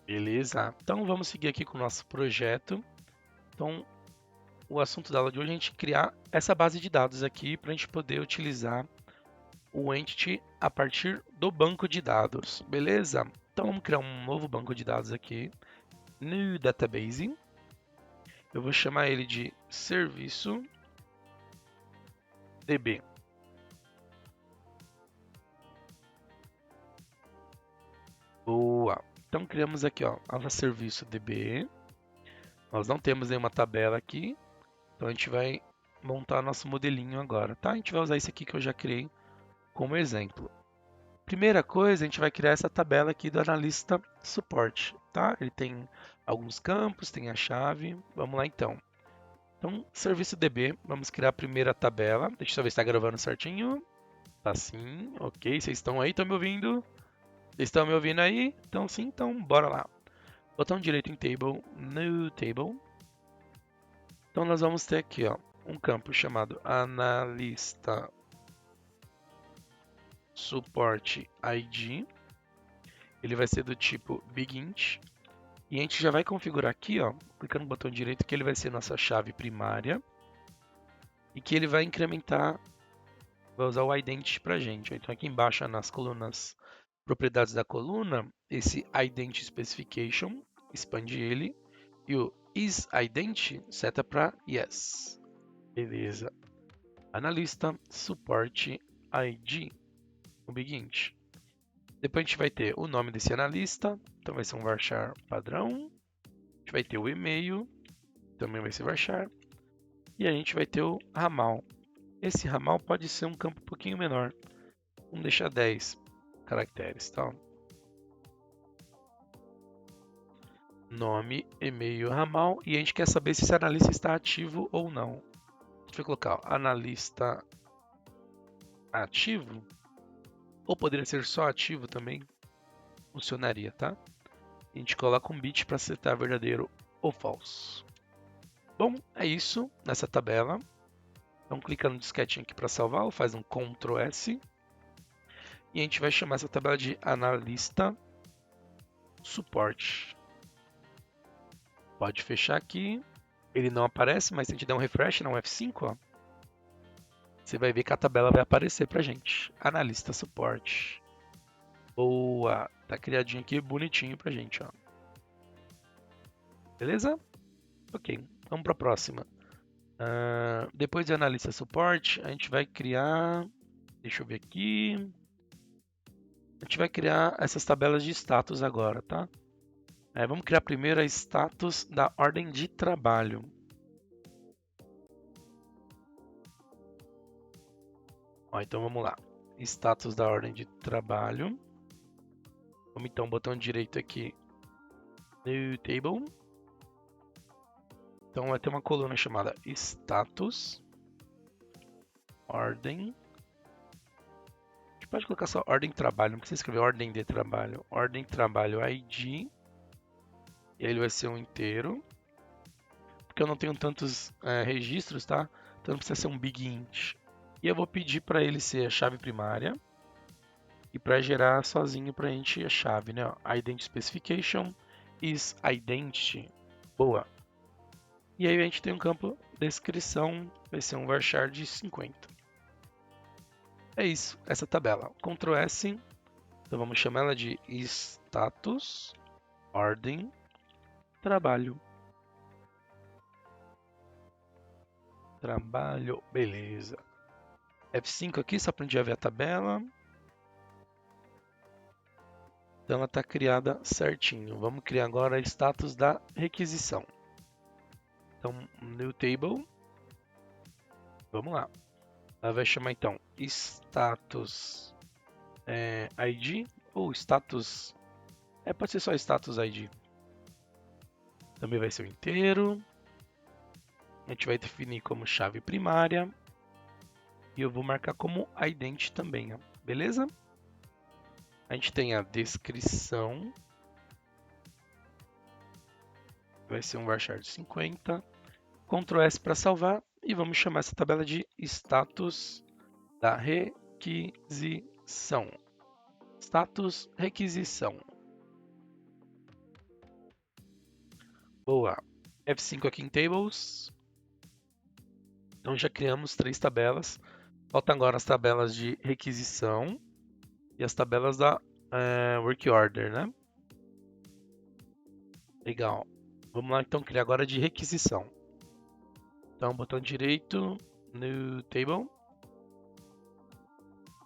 Beleza? Então vamos seguir aqui com o nosso projeto. Então, o assunto da aula de hoje é a gente criar essa base de dados aqui para a gente poder utilizar o Entity a partir do banco de dados, beleza? Então vamos criar um novo banco de dados aqui, New Database. Eu vou chamar ele de Serviço DB. Boa! Então criamos aqui, ó, nosso serviço DB. Nós não temos nenhuma tabela aqui, então a gente vai montar nosso modelinho agora, tá? A gente vai usar esse aqui que eu já criei como exemplo. Primeira coisa, a gente vai criar essa tabela aqui do analista suporte, tá? Ele tem alguns campos, tem a chave. Vamos lá então. Então, serviço DB, vamos criar a primeira tabela. Deixa eu ver se está gravando certinho. Tá sim, ok. Vocês estão aí? Estão me ouvindo? Vocês estão me ouvindo aí? Então sim, então bora lá. Botão direito em Table, New Table. Então nós vamos ter aqui, ó, um campo chamado Analista Suporte ID. Ele vai ser do tipo BigInt. E a gente já vai configurar aqui, ó, clicando no botão direito, que ele vai ser nossa chave primária. E que ele vai incrementar, vai usar o Identity pra gente. Então aqui embaixo, nas colunas propriedades da coluna, esse Identity Specification, expande ele. E o isIdent seta para Yes. Beleza. Analista, suporte, ID, o BigInt. Depois a gente vai ter o nome desse analista, então vai ser um varchar padrão. A gente vai ter o e-mail, também vai ser varchar. E a gente vai ter o ramal. Esse ramal pode ser um campo um pouquinho menor. Vamos deixar 10 caracteres, tá? Nome, e-mail, ramal. E a gente quer saber se esse analista está ativo ou não. A gente vai colocar ó, analista ativo. Ou poderia ser só ativo também. Funcionaria, tá? A gente coloca um bit para setar verdadeiro ou falso. Bom, é isso nessa tabela. Então clica no disquetinho aqui para salvar, ou faz um Ctrl S. E a gente vai chamar essa tabela de analista suporte. Pode fechar aqui. Ele não aparece, mas se a gente der um refresh, não F5, ó, você vai ver que a tabela vai aparecer pra gente. Analista suporte. Boa! Tá criadinho aqui, bonitinho pra gente, ó. Beleza? Ok, vamos para a próxima. Depois de analista suporte, a gente vai criar. Deixa eu ver aqui. A gente vai criar essas tabelas de status agora, tá? Vamos criar primeiro a status da ordem de trabalho. Ó, então vamos lá. Status da ordem de trabalho. Vamos então, botão direito aqui, New Table. Então vai ter uma coluna chamada Status, Ordem. A gente pode colocar só Ordem Trabalho, não precisa escrever Ordem de Trabalho. Ordem Trabalho ID. E aí ele vai ser um inteiro. Porque eu não tenho tantos registros, tá? Então não precisa ser um big int. E eu vou pedir para ele ser a chave primária. E para gerar sozinho para a gente a chave, né? Identity Specification is Identity. Boa. E aí a gente tem um campo descrição, vai ser um varchar de 50. É isso, essa tabela. Ctrl S, então vamos chamar ela de status, ordem, trabalho. Trabalho, beleza. F5 aqui, só para a gente já ver a tabela. Então ela está criada certinho. Vamos criar agora status da requisição. Então, new table. Vamos lá. Ela vai chamar então status ID ou status. Pode ser só status ID. Também vai ser o inteiro. A gente vai definir como chave primária. E eu vou marcar como ident também, ó. Beleza? A gente tem a descrição. Vai ser um varchar de 50. Ctrl S para salvar. E vamos chamar essa tabela de status da requisição. Status requisição. Boa. F5 aqui em Tables. Então já criamos 3 tabelas. Faltam agora as tabelas de requisição e as tabelas da Work Order, né? Legal. Vamos lá então criar agora de requisição. Então, botão direito no Table.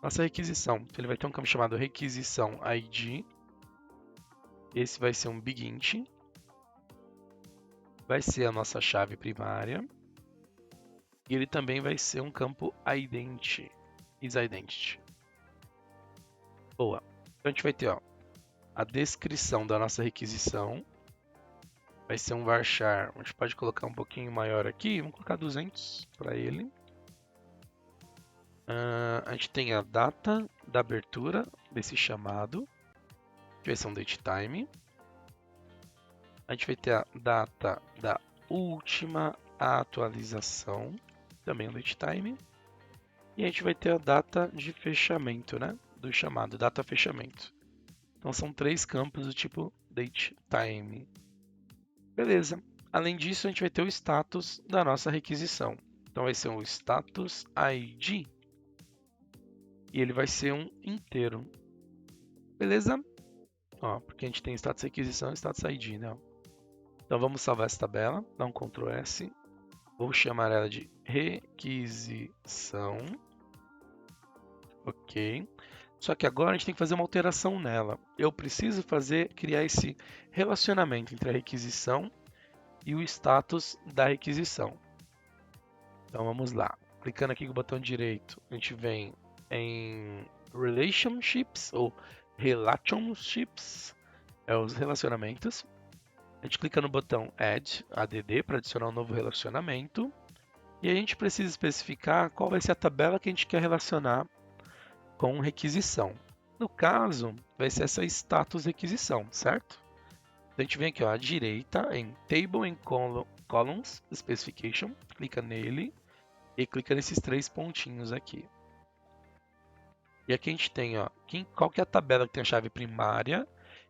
Nossa requisição. Então, ele vai ter um campo chamado requisição ID. Esse vai ser um BigInt. Vai ser a nossa chave primária. E ele também vai ser um campo isIdentity. Boa. Então a gente vai ter a descrição da nossa requisição. Vai ser um varchar. A gente pode colocar um pouquinho maior aqui. Vamos colocar 200 para ele. A gente tem a data da abertura desse chamado. Que vai ser um datetime. A gente vai ter a data da última atualização. Também um datetime. E a gente vai ter a data de fechamento, né? Do chamado, data fechamento. Então são 3 campos do tipo datetime. Beleza. Além disso, a gente vai ter o status da nossa requisição. Então vai ser um status ID. E ele vai ser um inteiro. Beleza? Porque a gente tem status requisição e status ID, né? Então vamos salvar essa tabela. Dá um Ctrl S. Vou chamar ela de requisição. Ok. Só que agora a gente tem que fazer uma alteração nela. Eu preciso criar esse relacionamento entre a requisição e o status da requisição. Então vamos lá. Clicando aqui com o botão direito, a gente vem em Relationships ou Relationships, os relacionamentos. A gente clica no botão Add, ADD, para adicionar um novo relacionamento. E a gente precisa especificar qual vai ser a tabela que a gente quer relacionar com requisição. No caso, vai ser essa status requisição, certo? Então a gente vem aqui à direita em Table and Columns Specification, clica nele e clica nesses 3 pontinhos aqui. E aqui a gente tem qual que é a tabela que tem a chave primária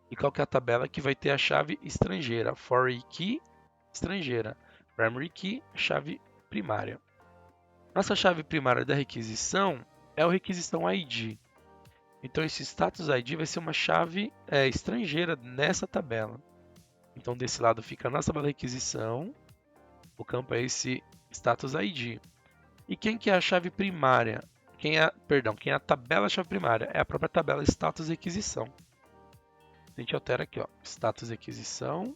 e qual que é a tabela que vai ter a chave estrangeira, foreign key estrangeira, primary key chave primária. Nossa chave primária da requisição é o requisição ID. Então esse status ID vai ser uma chave estrangeira nessa tabela. Então desse lado fica a nossa tabela de requisição, o campo é esse status ID. E quem que é a chave primária? Quem é a tabela chave primária? É a própria tabela status requisição. A gente altera aqui, status requisição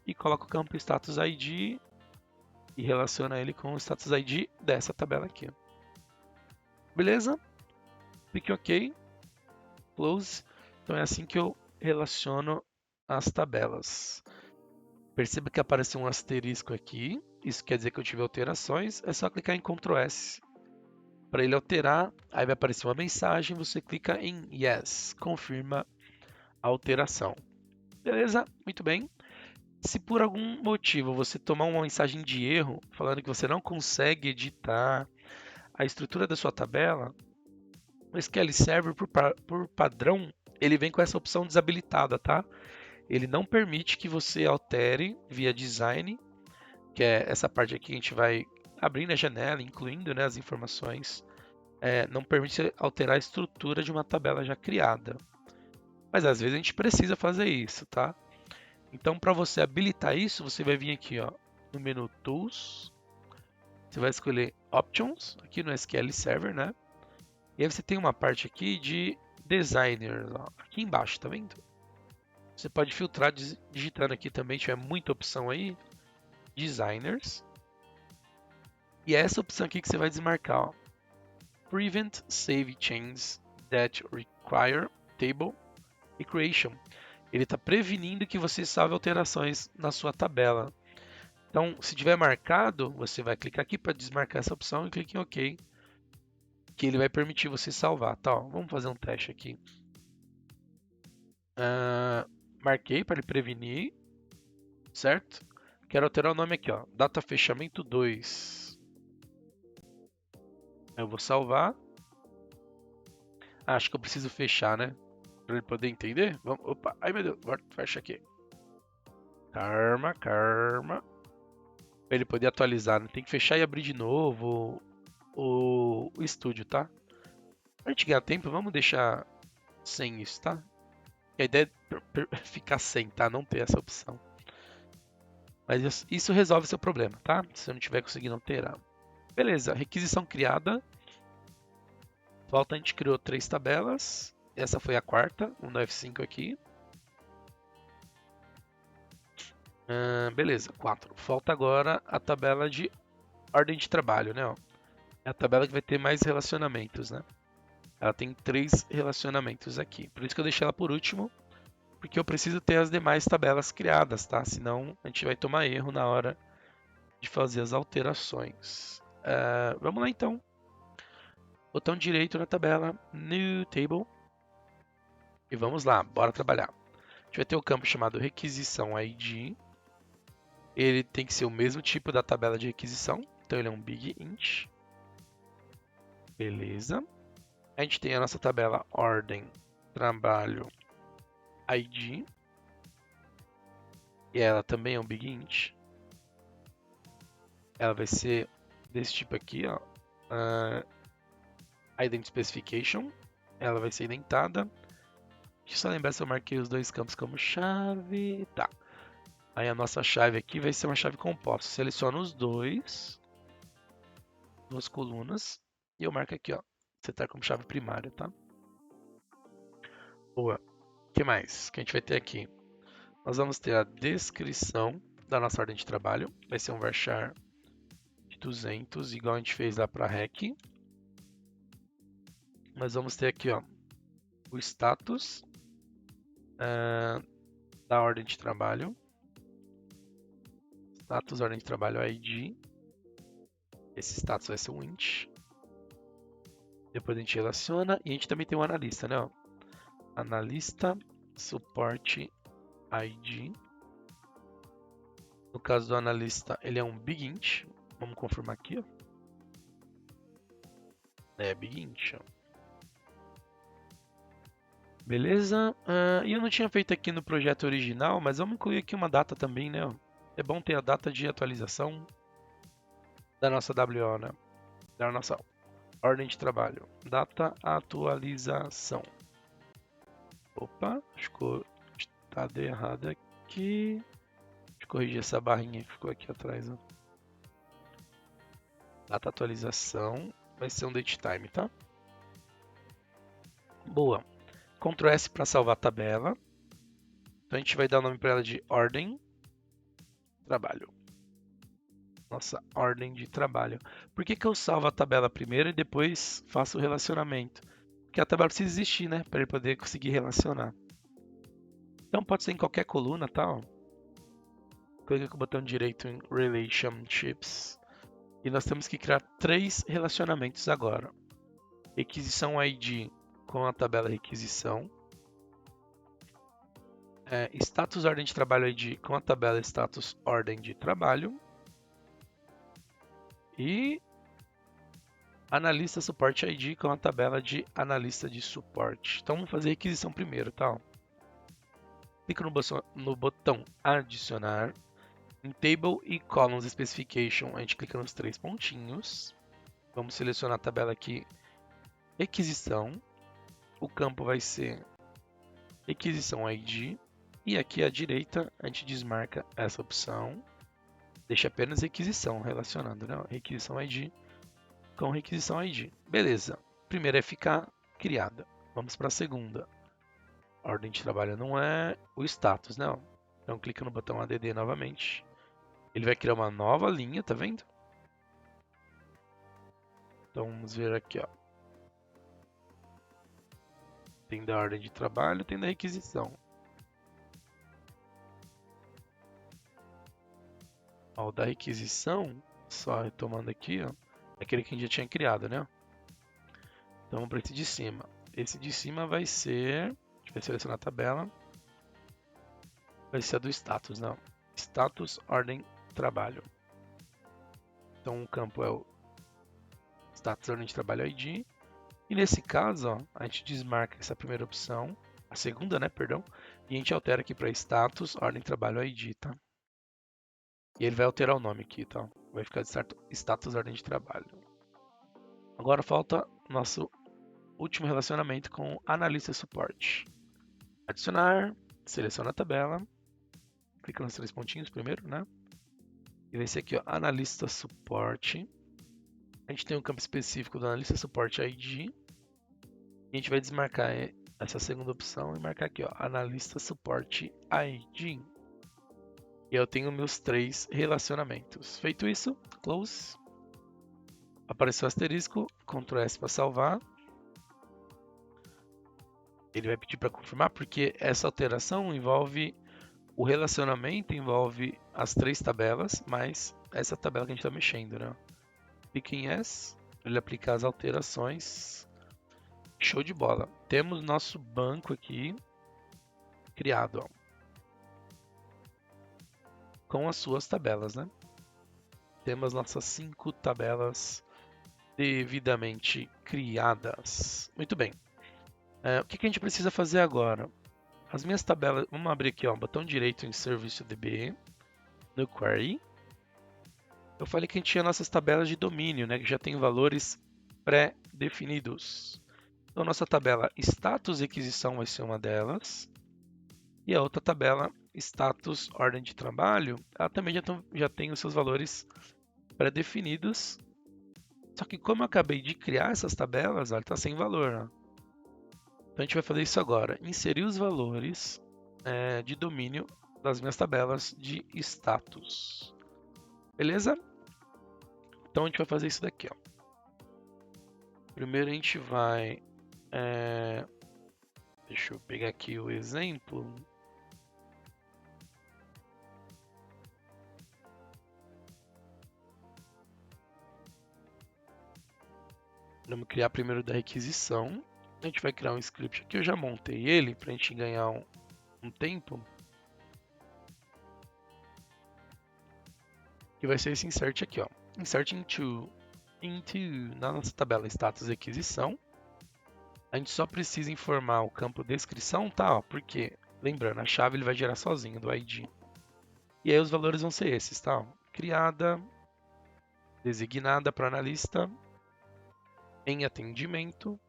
e coloca o campo status ID e relaciona ele com o status ID dessa tabela aqui. Beleza? Clique em OK. Close. Então é assim que eu relaciono as tabelas. Perceba que apareceu um asterisco aqui. Isso quer dizer que eu tive alterações. É só clicar em Ctrl S para ele alterar. Aí vai aparecer uma mensagem. Você clica em Yes. Confirma a alteração. Beleza? Muito bem. Se por algum motivo você tomar uma mensagem de erro falando que você não consegue editar a estrutura da sua tabela, o SQL Server, por padrão, ele vem com essa opção desabilitada, tá? Ele não permite que você altere via design, que é essa parte aqui que a gente vai abrindo a janela, incluindo, né, as informações. Não permite alterar a estrutura de uma tabela já criada. Mas às vezes a gente precisa fazer isso, tá? Então, para você habilitar isso, você vai vir aqui no menu Tools. Você vai escolher Options, aqui no SQL Server, né? E aí você tem uma parte aqui de Designers, aqui embaixo, tá vendo? Você pode filtrar digitando aqui também, tiver muita opção aí, Designers. E é essa opção aqui que você vai desmarcar, Prevent Save Changes that Require Table e Creation. Ele está prevenindo que você salve alterações na sua tabela. Então, se tiver marcado, você vai clicar aqui para desmarcar essa opção e clique em OK, que ele vai permitir você salvar. Tá, vamos fazer um teste aqui. Marquei para ele prevenir, certo? Quero alterar o nome aqui, data fechamento 2. Eu vou salvar. Acho que eu preciso fechar, né? Para ele poder entender. Vamos, opa, ai meu Deus, agora fecha aqui. Karma. Pra ele poder atualizar, né? Tem que fechar e abrir de novo o estúdio, tá? Pra gente ganhar tempo, vamos deixar sem isso, tá? A ideia é ficar sem, tá? Não ter essa opção. Mas isso resolve seu problema, tá? Se você não tiver conseguindo alterar. Beleza, requisição criada. Volta, a gente criou 3 tabelas. Essa foi a quarta, no F5 aqui. Beleza, 4. Falta agora a tabela de ordem de trabalho, né? Ó. É a tabela que vai ter mais relacionamentos, né? Ela tem 3 relacionamentos aqui. Por isso que eu deixei ela por último, porque eu preciso ter as demais tabelas criadas, tá? Senão a gente vai tomar erro na hora de fazer as alterações. Vamos lá então. Botão direito na tabela, New Table. E vamos lá, bora trabalhar. A gente vai ter o campo chamado requisição ID. Ele tem que ser o mesmo tipo da tabela de requisição. Então ele é um big int. Beleza. A gente tem a nossa tabela ordem trabalho ID. E ela também é um big int. Ela vai ser desse tipo aqui, ó. Ident specification. Ela vai ser indentada. Deixa eu só lembrar se eu marquei os dois campos como chave. Tá. Aí a nossa chave aqui vai ser uma chave composta. Seleciono os dois. Duas colunas. E eu marco aqui, ó. Setar como chave primária, tá? Boa. O que mais que a gente vai ter aqui? Nós vamos ter a descrição da nossa ordem de trabalho. Vai ser um varchar de 200, igual a gente fez lá para REC. Nós vamos ter aqui, ó, o status da ordem de trabalho. Status, ordem de trabalho ID. Esse status vai ser um int. Depois a gente relaciona e a gente também tem um analista, né? Ó. Analista suporte ID. No caso do analista, ele é um big int. Vamos confirmar aqui, ó. É big int, ó. Beleza? E eu não tinha feito aqui no projeto original, mas vamos incluir aqui uma data também, né? Ó. É bom ter a data de atualização da nossa WO, né? Da nossa ordem de trabalho. Data atualização. Opa, acho que está errado aqui. Deixa eu corrigir essa barrinha que ficou aqui atrás. Ó. Data atualização vai ser um datetime, tá? Boa. Ctrl S para salvar a tabela. Então a gente vai dar o nome para ela de ordem trabalho. Nossa ordem de trabalho. Por que eu salvo a tabela primeiro e depois faço o relacionamento? Porque a tabela precisa existir, né? Para ele poder conseguir relacionar. Então pode ser em qualquer coluna, tá? Ó. Clica com o botão direito em Relationships. E nós temos que criar 3 relacionamentos agora. Requisição ID com a tabela requisição. Status ordem de trabalho ID com a tabela status ordem de trabalho. E analista suporte ID com a tabela de analista de suporte. Então vamos fazer requisição primeiro, tá? Clica no botão adicionar. Em Table e Columns Specification, a gente clica nos 3 pontinhos. Vamos selecionar a tabela aqui, requisição. O campo vai ser requisição ID. E aqui à direita, a gente desmarca essa opção. Deixa apenas requisição relacionando, né? Requisição ID com requisição ID. Beleza. Primeira é ficar criada. Vamos para a segunda. A ordem de trabalho não é o status, né? Então clica no botão ADD novamente. Ele vai criar uma nova linha, tá vendo? Então vamos ver aqui, ó. Tem da ordem de trabalho, tem da requisição. Ó, o da requisição, só retomando aqui, ó, é aquele que a gente já tinha criado, né? Então vamos para esse de cima. Esse de cima vai ser, a gente vai selecionar a tabela, vai ser a do status, não. Status, ordem, trabalho. Então o campo é o status, ordem de trabalho ID. E nesse caso, ó, a gente desmarca essa primeira opção, a segunda, né, perdão. E a gente altera aqui para status, ordem, trabalho, ID, tá? E ele vai alterar o nome aqui, tá? Vai ficar status, ordem de trabalho. Agora falta nosso último relacionamento com analista suporte. Adicionar, seleciona a tabela, clica nos 3 pontinhos primeiro, né? E vai ser aqui, ó, analista suporte. A gente tem um campo específico do analista suporte ID. E a gente vai desmarcar essa segunda opção e marcar aqui, ó, analista suporte ID. E eu tenho meus 3 relacionamentos. Feito isso, close. Apareceu o asterisco, Ctrl S para salvar. Ele vai pedir para confirmar porque essa alteração envolve o relacionamento, envolve as 3 tabelas, mais essa tabela que a gente está mexendo, né? Clique em Yes, ele aplica as alterações. Show de bola. Temos nosso banco aqui criado, ó, com as suas tabelas, né? Temos nossas 5 tabelas devidamente criadas. Muito bem. O que a gente precisa fazer agora? As minhas tabelas, vamos abrir aqui, ó, botão direito em Serviço DB, no Query. Eu falei que a gente tinha nossas tabelas de domínio, né, que já tem valores pré-definidos. Então, nossa tabela status requisição vai ser uma delas. E a outra tabela, status ordem de trabalho, ela também já tem os seus valores pré-definidos. Só que como eu acabei de criar essas tabelas, ela está sem valor, né? Então a gente vai fazer isso agora. Inserir os valores de domínio das minhas tabelas de status. Beleza? Então a gente vai fazer isso daqui, ó. Primeiro a gente vai... deixa eu pegar aqui o exemplo. Vamos criar primeiro da requisição. A gente vai criar um script aqui. Eu já montei ele para a gente ganhar um tempo. Que vai ser esse insert aqui, ó. Insert into na nossa tabela status requisição. A gente só precisa informar o campo descrição, tá? Ó, porque, lembrando, a chave ele vai gerar sozinho do ID. E aí os valores vão ser esses, tá? Ó, criada, designada para analista, em atendimento,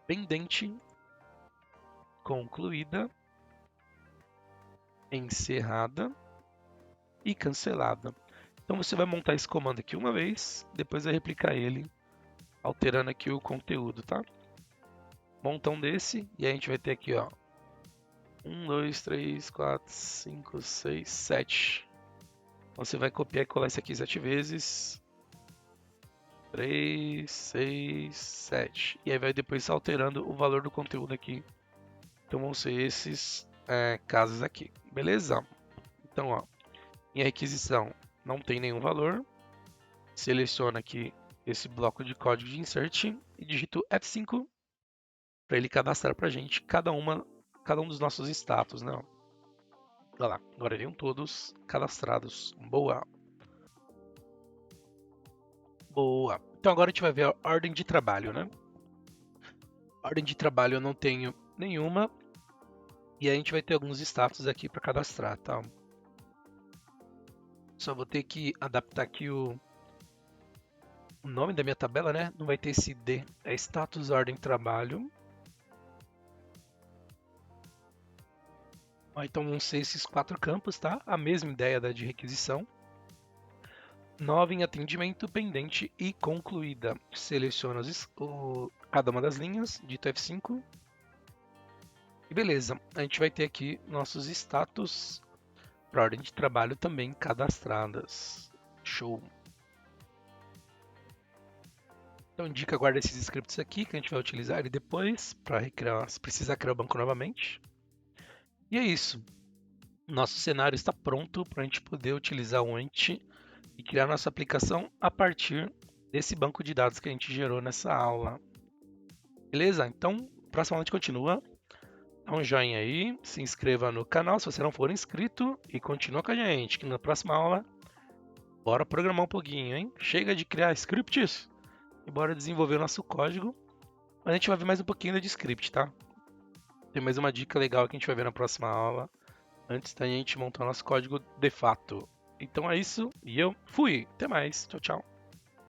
pendente, concluída, encerrada e cancelada. Então você vai montar esse comando aqui uma vez, depois vai replicar ele, alterando aqui o conteúdo, tá? Monta um desse e a gente vai ter aqui, ó, 1, 2, 3, 4, 5, 6, 7. Você vai copiar e colar isso aqui 7 vezes. 3, 6, 7. E aí vai depois alterando o valor do conteúdo aqui. Então vão ser esses casos aqui. Beleza? Então, ó, minha requisição não tem nenhum valor. Seleciono aqui esse bloco de código de insert e digito F5 para ele cadastrar para a gente cada um dos nossos status, né? Olha lá, agora iriam todos cadastrados. Boa! Boa! Então agora a gente vai ver a ordem de trabalho, né? Ordem de trabalho eu não tenho nenhuma. E a gente vai ter alguns status aqui para cadastrar, tá? Só vou ter que adaptar aqui o nome da minha tabela, né? Não vai ter esse D, é status ordem trabalho. Então vão ser esses 4 campos, tá? A mesma ideia da de requisição. 9 em atendimento, pendente e concluída. Seleciono cada uma das linhas, dito F5. E beleza, a gente vai ter aqui nossos status para ordem de trabalho também cadastradas. Show! Então indica guarda esses scripts aqui que a gente vai utilizar ele depois para recriar, se precisar criar o banco novamente. E é isso. Nosso cenário está pronto para a gente poder utilizar o Ent e criar nossa aplicação a partir desse banco de dados que a gente gerou nessa aula. Beleza? Então, próxima aula a gente continua. Dá um joinha aí, se inscreva no canal se você não for inscrito e continua com a gente, que na próxima aula, bora programar um pouquinho, hein? Chega de criar scripts e bora desenvolver o nosso código. Mas a gente vai ver mais um pouquinho de script, tá? Tem mais uma dica legal que a gente vai ver na próxima aula, antes da gente montar nosso código de fato. Então é isso, e eu fui. Até mais. Tchau, tchau.